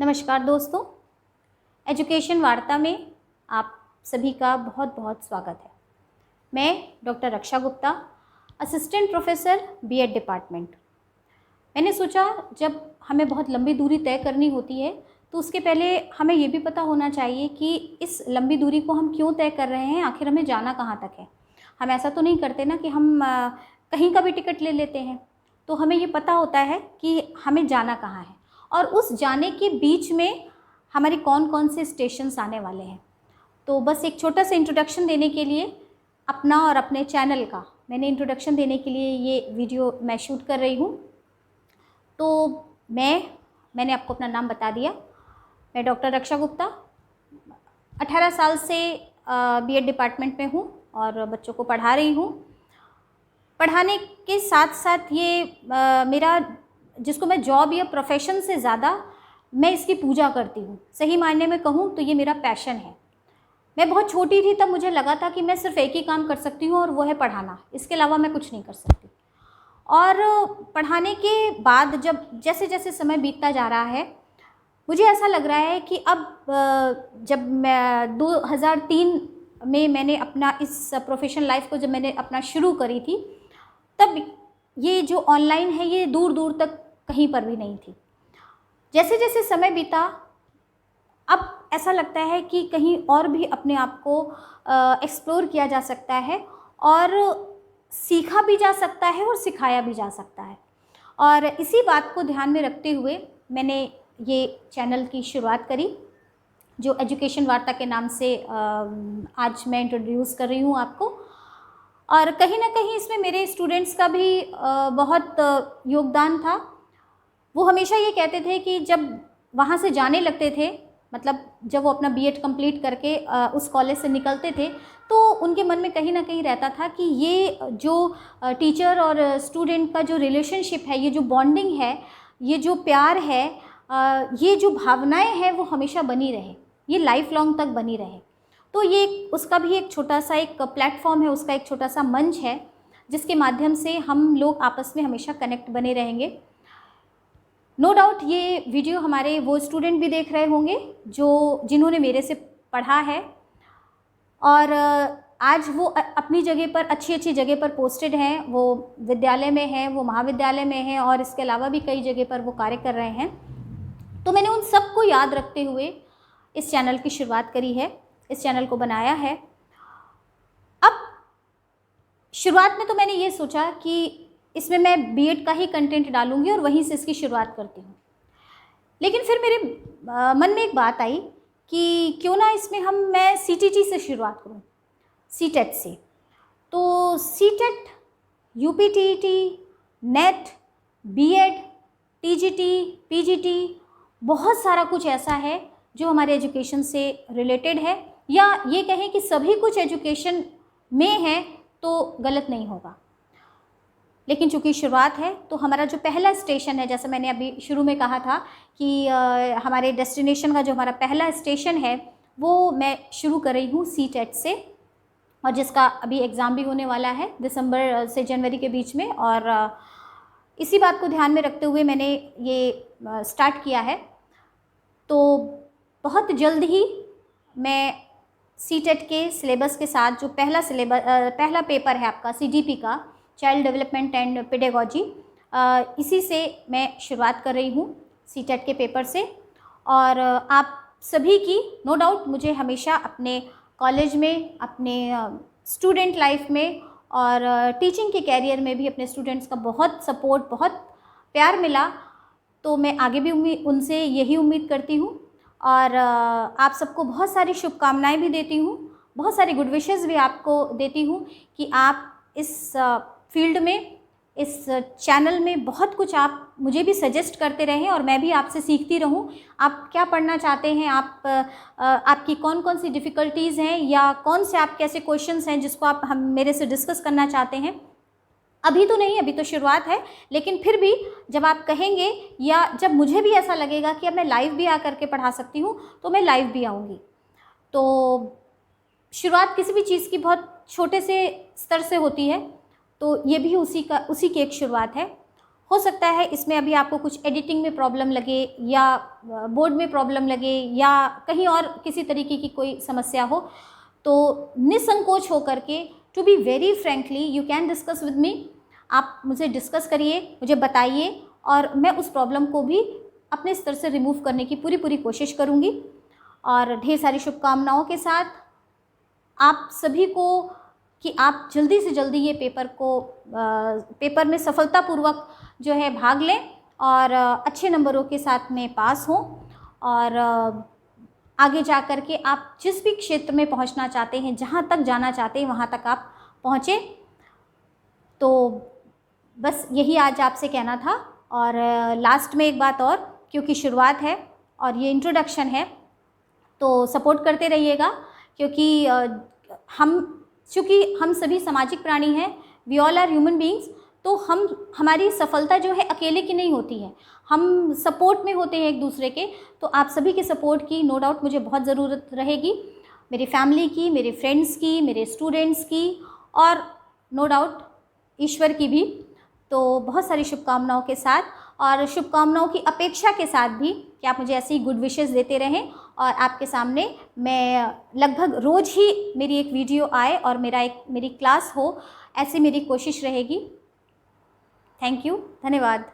नमस्कार दोस्तों, एजुकेशन वार्ता में आप सभी का बहुत बहुत स्वागत है। मैं doctor Raksha Gupta, assistant professor BEd department. मैंने सोचा जब हमें बहुत लंबी दूरी तय करनी होती है तो उसके पहले हमें ये भी पता होना चाहिए कि इस लंबी दूरी को हम क्यों तय कर रहे हैं, आखिर हमें जाना कहाँ तक है। हम ऐसा तो नहीं करते ना कि हम कहीं का भी टिकट ले लेते हैं। तो हमें ये पता होता है कि हमें जाना कहाँ है और उस जाने के बीच में हमारे कौन कौन से स्टेशंस आने वाले हैं। तो बस एक छोटा सा इंट्रोडक्शन देने के लिए अपना और अपने चैनल का मैंने इंट्रोडक्शन देने के लिए ये वीडियो मैं शूट कर रही हूँ। तो मैंने आपको अपना नाम बता दिया। मैं डॉक्टर रक्षा गुप्ता 18 साल से बीएड डिपार्टमेंट में हूँ और बच्चों को पढ़ा रही हूँ। पढ़ाने के साथ साथ ये मेरा, जिसको मैं जॉब या प्रोफेशन से ज़्यादा मैं इसकी पूजा करती हूँ। सही मायने में कहूँ तो ये मेरा पैशन है। मैं बहुत छोटी थी तब मुझे लगा था कि मैं सिर्फ एक ही काम कर सकती हूँ और वो है पढ़ाना, इसके अलावा मैं कुछ नहीं कर सकती। और पढ़ाने के बाद जैसे जैसे समय बीतता जा रहा है मुझे ऐसा लग रहा है कि अब जब मैं 2003 में मैंने अपना इस प्रोफेशनल लाइफ को जब मैंने अपना शुरू करी थी तब ये जो ऑनलाइन है ये दूर दूर तक कहीं पर भी नहीं थी। जैसे जैसे समय बीता अब ऐसा लगता है कि कहीं और भी अपने आप को एक्सप्लोर किया जा सकता है और सीखा भी जा सकता है और सिखाया भी जा सकता है। और इसी बात को ध्यान में रखते हुए मैंने ये चैनल की शुरुआत करी जो एजुकेशन वार्ता के नाम से आज मैं इंट्रोड्यूस कर रही हूँ आपको। और कहीं ना कहीं इसमें मेरे स्टूडेंट्स का भी बहुत योगदान था। वो हमेशा ये कहते थे कि जब वहाँ से जाने लगते थे, मतलब जब वो अपना बीएड कंप्लीट करके उस कॉलेज से निकलते थे तो उनके मन में कहीं ना कहीं रहता था कि ये जो टीचर और स्टूडेंट का जो रिलेशनशिप है, ये जो बॉन्डिंग है, ये जो प्यार है, ये जो भावनाएं हैं वो हमेशा बनी रहे, ये लाइफ लॉन्ग तक बनी रहे। तो ये उसका भी एक छोटा सा एक प्लेटफॉर्म है, उसका एक छोटा सा मंच है जिसके माध्यम से हम लोग आपस में हमेशा कनेक्ट बने रहेंगे। नो डाउट ये वीडियो हमारे वो स्टूडेंट भी देख रहे होंगे जिन्होंने मेरे से पढ़ा है और आज वो अपनी जगह पर अच्छी अच्छी जगह पर पोस्टेड हैं। वो विद्यालय में हैं, वो महाविद्यालय में हैं और इसके अलावा भी कई जगह पर वो कार्य कर रहे हैं। तो मैंने उन सबको याद रखते हुए इस चैनल की शुरुआत करी है, इस चैनल को बनाया है। अब शुरुआत में तो मैंने ये सोचा कि इसमें मैं बीएड का ही कंटेंट डालूंगी और वहीं से इसकी शुरुआत करती हूँ। लेकिन फिर मेरे मन में एक बात आई कि क्यों ना इसमें मैं सीटीटी से शुरुआत करूँ, सीटेट से। तो CTET, UPTET, NET, BEd, TGT, PGT, बहुत सारा कुछ ऐसा है जो हमारे एजुकेशन से रिलेटेड है, या ये कहें कि सभी कुछ एजुकेशन में है तो गलत नहीं होगा। लेकिन चूँकि शुरुआत है तो हमारा जो पहला स्टेशन है, जैसे मैंने अभी शुरू में कहा था कि हमारे डेस्टिनेशन का जो हमारा पहला स्टेशन है वो मैं शुरू कर रही हूँ सीटेट से, और जिसका अभी एग्ज़ाम भी होने वाला है दिसंबर से जनवरी के बीच में। और इसी बात को ध्यान में रखते हुए मैंने ये स्टार्ट किया है। तो बहुत जल्द ही मैं सीटेट के सिलेबस के साथ जो पहला पेपर है आपका सीडीपी का, चाइल्ड डेवलपमेंट एंड पेडागोजी, इसी से मैं शुरुआत कर रही हूँ सीटेट के पेपर से। और आप सभी की नो डाउट मुझे हमेशा अपने कॉलेज में, अपने स्टूडेंट लाइफ में और टीचिंग के कैरियर में भी अपने स्टूडेंट्स का बहुत सपोर्ट, बहुत प्यार मिला। तो मैं आगे भी उनसे यही उम्मीद करती हूँ और आप सबको बहुत सारी शुभकामनाएं भी देती हूँ, बहुत सारी गुड विशेस भी आपको देती हूँ कि आप इस फील्ड में, इस चैनल में बहुत कुछ आप मुझे भी सजेस्ट करते रहें और मैं भी आपसे सीखती रहूं। आप क्या पढ़ना चाहते हैं, आपकी कौन कौन सी डिफ़िकल्टीज़ हैं या कौन से आपके ऐसे क्वेश्चंस हैं जिसको आप मेरे से डिस्कस करना चाहते हैं। अभी तो नहीं, अभी तो शुरुआत है, लेकिन फिर भी जब आप कहेंगे या जब मुझे भी ऐसा लगेगा कि अब मैं लाइव भी आकर के पढ़ा सकती हूँ तो मैं लाइव भी आऊँगी। तो शुरुआत किसी भी चीज़ की बहुत छोटे से स्तर से होती है, तो ये भी उसी की एक शुरुआत है। हो सकता है इसमें अभी आपको कुछ एडिटिंग में प्रॉब्लम लगे या बोर्ड में प्रॉब्लम लगे या कहीं और किसी तरीके की कोई समस्या हो, तो निसंकोच हो करके, to be very frankly, you can discuss with me. आप मुझे डिस्कस करिए, मुझे बताइए, और मैं उस प्रॉब्लम को भी अपने स्तर से रिमूव करने की पूरी कोशिश करूँगी। और ढेर सारी शुभकामनाओं के साथ आप सभी को कि आप जल्दी से जल्दी ये पेपर में सफलतापूर्वक जो है भाग लें और अच्छे नंबरों के साथ में पास हों, और आगे जा कर के आप जिस भी क्षेत्र में पहुंचना चाहते हैं, जहां तक जाना चाहते हैं, वहां तक आप पहुंचे। तो बस यही आज आपसे कहना था। और लास्ट में एक बात और, क्योंकि शुरुआत है और ये इंट्रोडक्शन है, तो सपोर्ट करते रहिएगा, क्योंकि चूँकि हम सभी सामाजिक प्राणी हैं, we all are human beings, तो हमारी सफलता जो है अकेले की नहीं होती है, हम सपोर्ट में होते हैं एक दूसरे के। तो आप सभी के सपोर्ट की नो डाउट मुझे बहुत ज़रूरत रहेगी, मेरी फैमिली की, मेरे फ्रेंड्स की, मेरे स्टूडेंट्स की, और नो डाउट ईश्वर की भी। तो बहुत सारी शुभकामनाओं के साथ, और शुभकामनाओं की अपेक्षा के साथ भी कि आप मुझे ऐसे ही गुड विशेस देते रहें, और आपके सामने मैं लगभग रोज़ ही मेरी एक वीडियो आए और मेरी क्लास हो, ऐसी मेरी कोशिश रहेगी। थैंक यू, धन्यवाद।